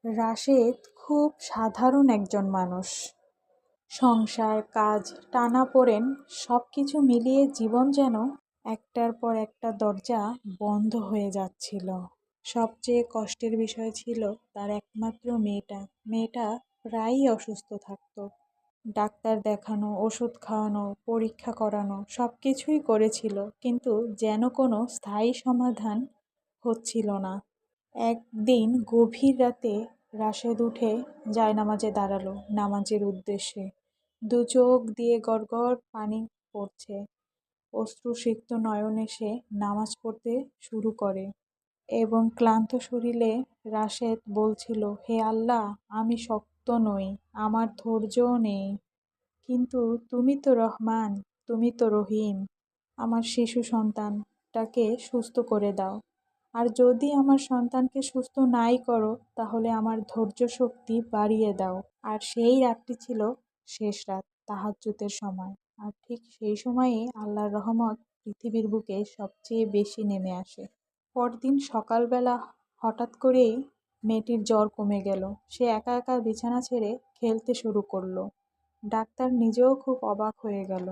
রাশেদ খুব সাধারণ একজন মানুষ। সংসার, কাজ, টানাপোড়েন সবকিছু মিলিয়ে জীবন যেন একটার পর একটা দরজা বন্ধ হয়ে যাচ্ছিল। সবচেয়ে কষ্টের বিষয় ছিল তার একমাত্র মেয়েটা। মেয়েটা প্রায়ই অসুস্থ থাকতো। ডাক্তার দেখানো, ওষুধ খাওয়ানো, পরীক্ষা করানো সবকিছুই করেছিল, কিন্তু যেন কোনো স্থায়ী সমাধান হচ্ছিল না। একদিন গভীর রাতে রাশেদ উঠে জায়নামাজে দাঁড়ালো নামাজের উদ্দেশ্যে। দু চোখ দিয়ে গড়গড় পানি পড়ছে। অশ্রুসিক্ত নয়নে সে নামাজ পড়তে শুরু করে এবং ক্লান্ত শরীরে রাশেদ বলছিল, হে আল্লাহ, আমি শক্ত নই, আমার ধৈর্যও নেই, কিন্তু তুমি তো রহমান, তুমি তো রহিম। আমার শিশু সন্তানটাকে সুস্থ করে দাও। আর যদি আমার সন্তানকে সুস্থ নাই করো, তাহলে আমার ধৈর্য শক্তি বাড়িয়ে দাও। আর সেই রাতটি ছিল শেষ রাত, তাহাজ্জুদের সময়। আর ঠিক সেই সময়েই আল্লাহর রহমত পৃথিবীর বুকে সবচেয়ে বেশি নেমে আসে। পরদিন সকালবেলা হঠাৎ করেই মেয়েটির জ্বর কমে গেল। সে একা একা বিছানা ছেড়ে খেলতে শুরু করলো। ডাক্তার নিজেও খুব অবাক হয়ে গেল।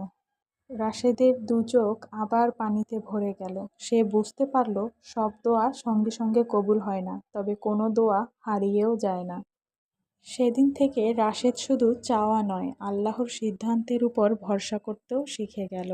রাশেদের দু চোখ আবার পানিতে ভরে গেল। সে বুঝতে পারল সব দোয়া সঙ্গে সঙ্গে কবুল হয় না, তবে কোনো দোয়া হারিয়েও যায় না। সেদিন থেকে রাশেদ শুধু চাওয়া নয়, আল্লাহর সিদ্ধান্তের উপর ভরসা করতেও শিখে গেল।